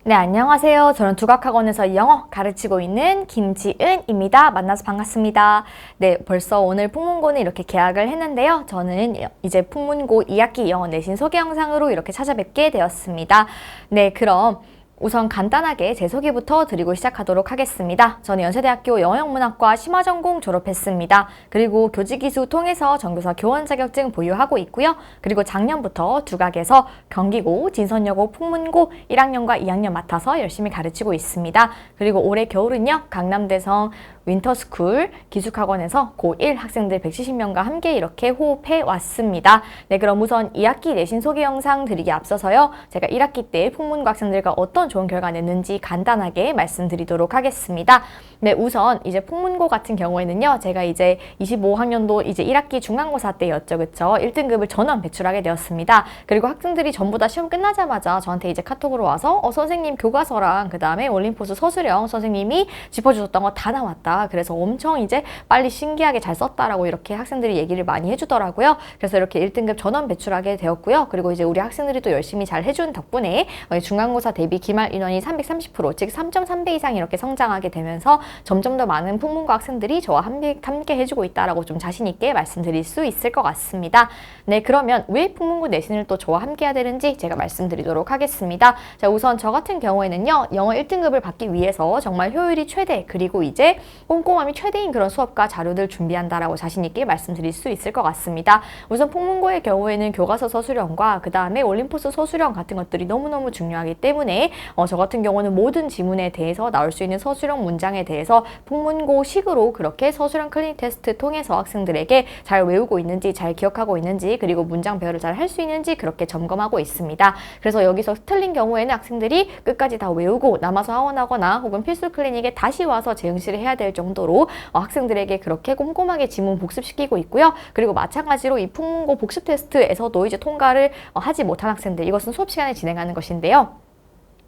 네, 안녕하세요. 저는 두각학원에서 영어 가르치고 있는 김지은입니다. 만나서 반갑습니다. 네, 벌써 오늘 풍문고는 이렇게 개학을 했는데요. 저는 이제 풍문고 2학기 영어 내신 소개 영상으로 이렇게 찾아뵙게 되었습니다. 네, 그럼 우선 간단하게 제 소개부터 드리고 시작하도록 하겠습니다. 저는 연세대학교 영어영문학과 심화전공 졸업했습니다. 그리고 교직이수 통해서 전교사 교원 자격증 보유하고 있고요. 그리고 작년부터 두각에서 경기고, 진선여고, 풍문고 1학년과 2학년 맡아서 열심히 가르치고 있습니다. 그리고 올해 겨울은요, 강남대성 윈터스쿨 기숙학원에서 고1 학생들 170명과 함께 이렇게 호흡해 왔습니다. 네, 그럼 우선 2학기 내신 소개 영상 드리기 앞서서요. 제가 1학기 때 풍문고 학생들과 어떤 좋은 결과 냈는지 간단하게 말씀드리도록 하겠습니다. 네, 우선 이제 풍문고 같은 경우에는요. 제가 이제 25학년도 이제 1학기 중간고사 때였죠. 그쵸? 1등급을 전원 배출하게 되었습니다. 그리고 학생들이 전부 다 시험 끝나자마자 저한테 이제 카톡으로 와서 선생님 교과서랑 그 다음에 올림포스 서술형 선생님이 짚어주셨던 거 다 나왔다. 그래서 엄청 이제 빨리 신기하게 잘 썼다라고 이렇게 학생들이 얘기를 많이 해주더라고요. 그래서 이렇게 1등급 전원 배출하게 되었고요. 그리고 이제 우리 학생들이 또 열심히 잘 해준 덕분에 중간고사 대비 기말 인원이 330%, 즉 3.3배 이상 이렇게 성장하게 되면서 점점 더 많은 풍문고 학생들이 저와 함께 해주고 있다라고 좀 자신 있게 말씀드릴 수 있을 것 같습니다. 네, 그러면 왜 풍문고 내신을 또 저와 함께 해야 되는지 제가 말씀드리도록 하겠습니다. 자, 우선 저 같은 경우에는요, 영어 1등급을 받기 위해서 정말 효율이 최대, 그리고 이제 꼼꼼함이 최대인 그런 수업과 자료들 준비한다라고 자신 있게 말씀드릴 수 있을 것 같습니다. 우선 풍문고의 경우에는 교과서 서술형과 그 다음에 올림포스 서술형 같은 것들이 너무너무 중요하기 때문에 저 같은 경우는 모든 지문에 대해서 나올 수 있는 서술형 문장에 대해서 풍문고식으로 그렇게 서술형 클리닉 테스트 통해서 학생들에게 잘 외우고 있는지, 잘 기억하고 있는지, 그리고 문장 배열을 잘 할 수 있는지 그렇게 점검하고 있습니다. 그래서 여기서 틀린 경우에는 학생들이 끝까지 다 외우고 남아서 하원하거나 혹은 필수 클리닉에 다시 와서 재응시를 해야 될 정도로 학생들에게 그렇게 꼼꼼하게 지문 복습시키고 있고요. 그리고 마찬가지로 이 풍문고 복습 테스트에서도 이제 통과를 하지 못한 학생들, 이것은 수업 시간에 진행하는 것인데요.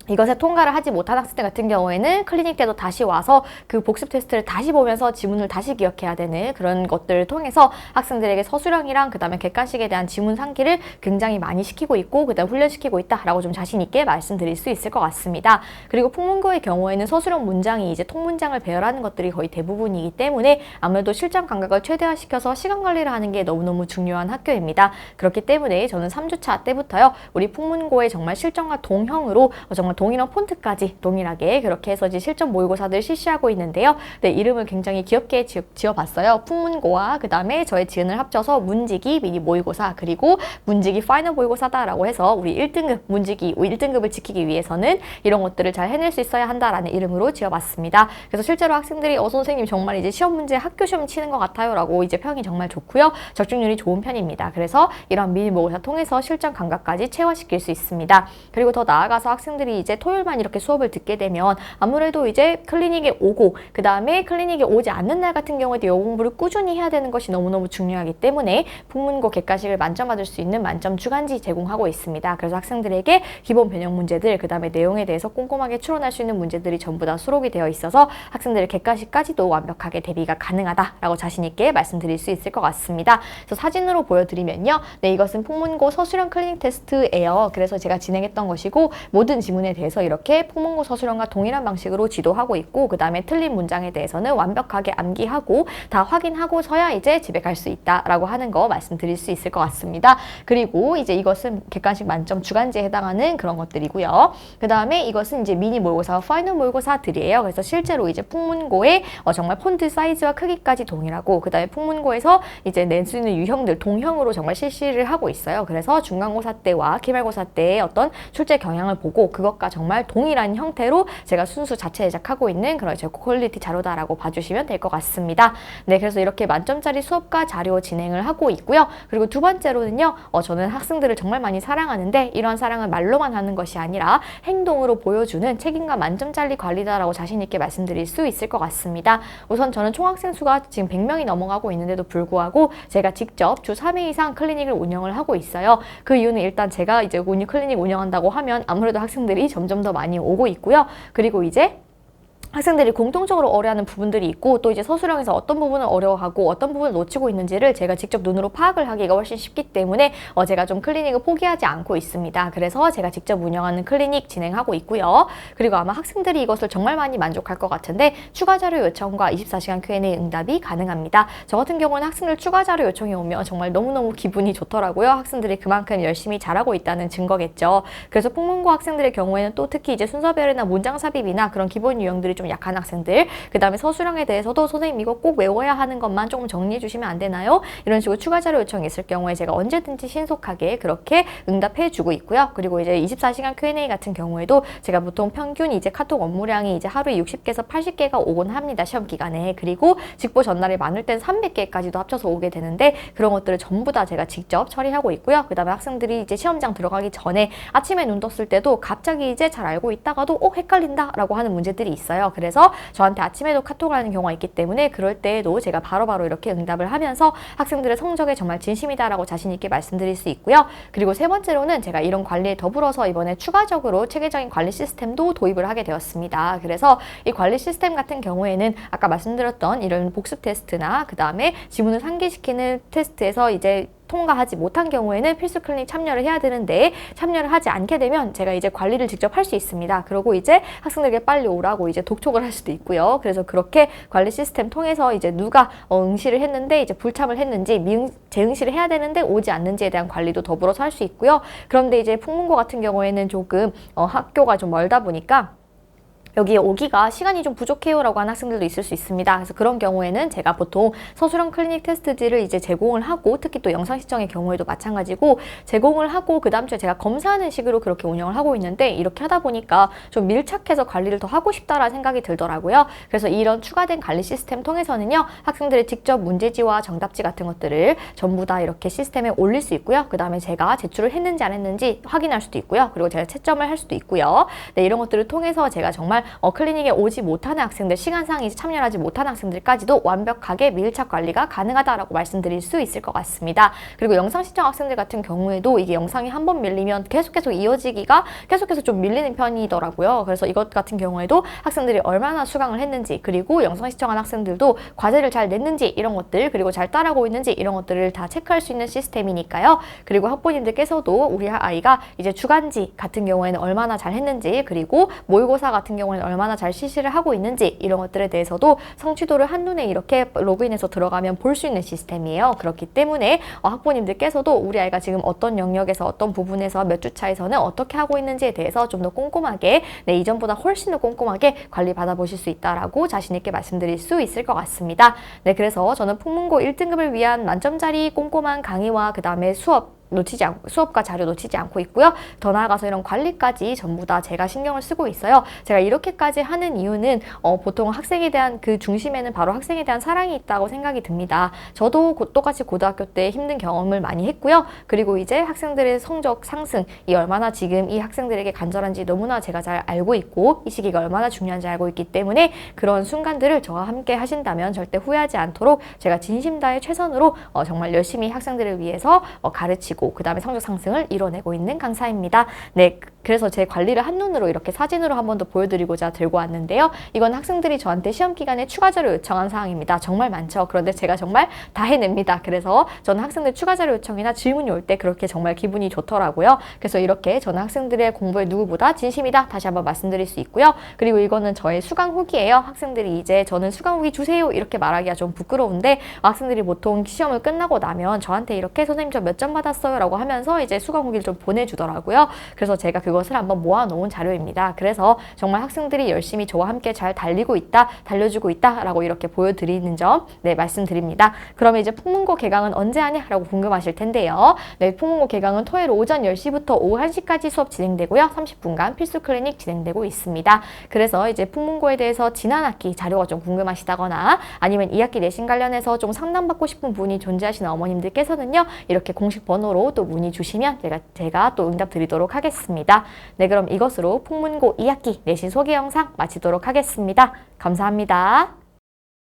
이것에 통과를 하지 못한 학생들 같은 경우에는 클리닉 때도 다시 와서 그 복습 테스트를 다시 보면서 지문을 다시 기억해야 되는 그런 것들을 통해서 학생들에게 서술형이랑 그 다음에 객관식에 대한 지문 상기를 굉장히 많이 시키고 있고 그 다음에 훈련시키고 있다라고 좀 자신 있게 말씀드릴 수 있을 것 같습니다. 그리고 풍문고의 경우에는 서술형 문장이 이제 통문장을 배열하는 것들이 거의 대부분이기 때문에 아무래도 실전 감각을 최대화시켜서 시간 관리를 하는 게 너무너무 중요한 학교입니다. 그렇기 때문에 저는 3주차 때부터요, 우리 풍문고의 정말 실전과 동형으로 정말 동일한 폰트까지 동일하게 그렇게 해서 이제 실전 모의고사들 실시하고 있는데요. 네, 이름을 굉장히 귀엽게 지어봤어요. 풍문고와 그 다음에 저의 지은을 합쳐서 문지기 미니 모의고사, 그리고 문지기 파이널 모의고사다라고 해서 우리 1등급 문지기 1등급을 지키기 위해서는 이런 것들을 잘 해낼 수 있어야 한다라는 이름으로 지어봤습니다. 그래서 실제로 학생들이 선생님 정말 이제 시험 문제 학교 시험 치는 것 같아요 라고 이제 평이 정말 좋고요. 적중률이 좋은 편입니다. 그래서 이런 미니 모의고사 통해서 실전 감각까지 체화시킬 수 있습니다. 그리고 더 나아가서 학생들이 이제 토요일만 이렇게 수업을 듣게 되면 아무래도 이제 클리닉에 오고 그 다음에 클리닉에 오지 않는 날 같은 경우에도 영어 공부를 꾸준히 해야 되는 것이 너무너무 중요하기 때문에 풍문고 객관식을 만점 받을 수 있는 만점 주간지 제공하고 있습니다. 그래서 학생들에게 기본 변형 문제들, 그 다음에 내용에 대해서 꼼꼼하게 추론할 수 있는 문제들이 전부 다 수록이 되어 있어서 학생들의 객관식까지도 완벽하게 대비가 가능하다라고 자신 있게 말씀드릴 수 있을 것 같습니다. 그래서 사진으로 보여드리면요, 네, 이것은 풍문고 서술형 클리닉 테스트예요. 그래서 제가 진행했던 것이고 모든 지문에 대해서 이렇게 풍문고 서술형과 동일한 방식으로 지도하고 있고 그 다음에 틀린 문장에 대해서는 완벽하게 암기하고 다 확인하고서야 이제 집에 갈 수 있다라고 하는 거 말씀드릴 수 있을 것 같습니다. 그리고 이제 이것은 객관식 만점 주간지에 해당하는 그런 것들이고요. 그 다음에 이것은 이제 미니 모의고사와 파이널 모의고사들이에요. 그래서 실제로 이제 풍문고의 정말 폰트 사이즈와 크기까지 동일하고 그 다음에 풍문고에서 이제 낼 수 있는 유형들 동형으로 정말 실시를 하고 있어요. 그래서 중간고사 때와 기말고사 때의 어떤 출제 경향을 보고 그것과 정말 동일한 형태로 제가 순수 자체 제작하고 있는 그런 퀄리티 자료다라고 봐주시면 될 것 같습니다. 네, 그래서 이렇게 만점짜리 수업과 자료 진행을 하고 있고요. 그리고 두 번째로는요, 저는 학생들을 정말 많이 사랑하는데 이런 사랑은 말로만 하는 것이 아니라 행동으로 보여주는 책임감 만점짜리 관리다라고 자신 있게 말씀드릴 수 있을 것 같습니다. 우선 저는 총학생 수가 지금 100명이 넘어가고 있는데도 불구하고 제가 직접 주 3회 이상 클리닉을 운영을 하고 있어요. 그 이유는 일단 제가 이제 클리닉 운영한다고 하면 아무래도 학생들이 점점 더 많이 오고 있고요. 그리고 이제 학생들이 공통적으로 어려워하는 부분들이 있고 또 이제 서술형에서 어떤 부분을 어려워하고 어떤 부분을 놓치고 있는지를 제가 직접 눈으로 파악을 하기가 훨씬 쉽기 때문에 제가 좀 클리닉을 포기하지 않고 있습니다. 그래서 제가 직접 운영하는 클리닉 진행하고 있고요. 그리고 아마 학생들이 이것을 정말 많이 만족할 것 같은데 추가 자료 요청과 24시간 Q&A 응답이 가능합니다. 저 같은 경우는 학생들 추가 자료 요청이 오면 정말 너무너무 기분이 좋더라고요. 학생들이 그만큼 열심히 잘하고 있다는 증거겠죠. 그래서 풍문고 학생들의 경우에는 또 특히 이제 순서별이나 문장 삽입이나 그런 기본 유형들이 좀 약한 학생들, 그 다음에 서술형에 대해서도 선생님 이거 꼭 외워야 하는 것만 조금 정리해 주시면 안 되나요? 이런 식으로 추가 자료 요청이 있을 경우에 제가 언제든지 신속하게 그렇게 응답해 주고 있고요. 그리고 이제 24시간 Q&A 같은 경우에도 제가 보통 평균 이제 카톡 업무량이 이제 하루에 60개에서 80개가 오곤 합니다. 시험 기간에. 그리고 직보 전날에 많을 땐 300개까지도 합쳐서 오게 되는데 그런 것들을 전부 다 제가 직접 처리하고 있고요. 그 다음에 학생들이 이제 시험장 들어가기 전에 아침에 눈 떴을 때도 갑자기 이제 잘 알고 있다가도 헷갈린다 라고 하는 문제들이 있어요. 그래서 저한테 아침에도 카톡을 하는 경우가 있기 때문에 그럴 때에도 제가 바로바로 이렇게 응답을 하면서 학생들의 성적에 정말 진심이다라고 자신 있게 말씀드릴 수 있고요. 그리고 세 번째로는 제가 이런 관리에 더불어서 이번에 추가적으로 체계적인 관리 시스템도 도입을 하게 되었습니다. 그래서 이 관리 시스템 같은 경우에는 아까 말씀드렸던 이런 복습 테스트나 그 다음에 지문을 상기시키는 테스트에서 이제 통과하지 못한 경우에는 필수 클리닉 참여를 해야 되는데 참여를 하지 않게 되면 제가 이제 관리를 직접 할 수 있습니다. 그리고 이제 학생들에게 빨리 오라고 이제 독촉을 할 수도 있고요. 그래서 그렇게 관리 시스템 통해서 이제 누가 응시를 했는데 이제 불참을 했는지 재응시를 해야 되는데 오지 않는지에 대한 관리도 더불어서 할 수 있고요. 그런데 이제 풍문고 같은 경우에는 조금 학교가 좀 멀다 보니까 여기에 오기가 시간이 좀 부족해요 라고 하는 학생들도 있을 수 있습니다. 그래서 그런 경우에는 제가 보통 서술형 클리닉 테스트지를 이제 제공을 하고 특히 또 영상 시청의 경우에도 마찬가지고 제공을 하고 그 다음 주에 제가 검사하는 식으로 그렇게 운영을 하고 있는데 이렇게 하다 보니까 좀 밀착해서 관리를 더 하고 싶다라는 생각이 들더라고요. 그래서 이런 추가된 관리 시스템 통해서는요. 학생들이 직접 문제지와 정답지 같은 것들을 전부 다 이렇게 시스템에 올릴 수 있고요. 그 다음에 제가 제출을 했는지 안 했는지 확인할 수도 있고요. 그리고 제가 채점을 할 수도 있고요. 네, 이런 것들을 통해서 제가 정말 클리닉에 오지 못하는 학생들, 시간상 이제 참여하지 못하는 학생들까지도 완벽하게 밀착 관리가 가능하다라고 말씀드릴 수 있을 것 같습니다. 그리고 영상 시청 학생들 같은 경우에도 이게 영상이 한 번 밀리면 계속해서 이어지기가 계속해서 좀 밀리는 편이더라고요. 그래서 이것 같은 경우에도 학생들이 얼마나 수강을 했는지 그리고 영상 시청한 학생들도 과제를 잘 냈는지 이런 것들 그리고 잘 따라하고 있는지 이런 것들을 다 체크할 수 있는 시스템이니까요. 그리고 학부모님들께서도 우리 아이가 이제 주간지 같은 경우에는 얼마나 잘 했는지 그리고 모의고사 같은 경우에는 얼마나 잘 실시를 하고 있는지 이런 것들에 대해서도 성취도를 한눈에 이렇게 로그인해서 들어가면 볼 수 있는 시스템이에요. 그렇기 때문에 학부모님들께서도 우리 아이가 지금 어떤 영역에서 어떤 부분에서 몇 주 차에서는 어떻게 하고 있는지에 대해서 좀 더 꼼꼼하게 이전보다 훨씬 더 꼼꼼하게 관리 받아보실 수 있다라고 자신 있게 말씀드릴 수 있을 것 같습니다. 네, 그래서 저는 풍문고 1등급을 위한 만점짜리 꼼꼼한 강의와 그 다음에 수업과 자료 놓치지 않고 있고요. 더 나아가서 이런 관리까지 전부 다 제가 신경을 쓰고 있어요. 제가 이렇게까지 하는 이유는 보통 학생에 대한 그 중심에는 바로 학생에 대한 사랑이 있다고 생각이 듭니다. 저도 똑같이 고등학교 때 힘든 경험을 많이 했고요. 그리고 이제 학생들의 성적 상승이 얼마나 지금 이 학생들에게 간절한지 너무나 제가 잘 알고 있고 이 시기가 얼마나 중요한지 알고 있기 때문에 그런 순간들을 저와 함께 하신다면 절대 후회하지 않도록 제가 진심 다해 최선으로 정말 열심히 학생들을 위해서 가르치고 그 다음에 성적 상승을 이뤄내고 있는 강사입니다. 네, 그래서 제 관리를 한눈으로 이렇게 사진으로 한 번 더 보여드리고자 들고 왔는데요. 이건 학생들이 저한테 시험 기간에 추가 자료 요청한 사항입니다. 정말 많죠. 그런데 제가 정말 다 해냅니다. 그래서 저는 학생들 추가 자료 요청이나 질문이 올 때 그렇게 정말 기분이 좋더라고요. 그래서 이렇게 저는 학생들의 공부에 누구보다 진심이다. 다시 한번 말씀드릴 수 있고요. 그리고 이거는 저의 수강 후기예요. 학생들이 이제 저는 수강 후기 주세요 이렇게 말하기가 좀 부끄러운데 학생들이 보통 시험을 끝나고 나면 저한테 이렇게 선생님 저 몇 점 받았어요 라고 하면서 이제 수강 후기를 좀 보내주더라고요. 그래서 제가 그것을 한번 모아놓은 자료입니다. 그래서 정말 학생들이 열심히 저와 함께 잘 달리고 있다, 달려주고 있다 라고 이렇게 보여드리는 점 말씀드립니다. 그러면 이제 풍문고 개강은 언제 하냐 라고 궁금하실 텐데요. 네, 풍문고 개강은 토요일 오전 10시부터 오후 1시까지 수업 진행되고요. 30분간 필수 클리닉 진행되고 있습니다. 그래서 이제 풍문고에 대해서 지난 학기 자료가 좀 궁금하시다거나 아니면 2학기 내신 관련해서 좀 상담받고 싶은 분이 존재하시는 어머님들께서는요. 이렇게 공식 번호로 또 문의 주시면 제가 또 응답 드리도록 하겠습니다. 네, 그럼 이것으로 풍문고 2학기 내신 소개 영상 마치도록 하겠습니다. 감사합니다.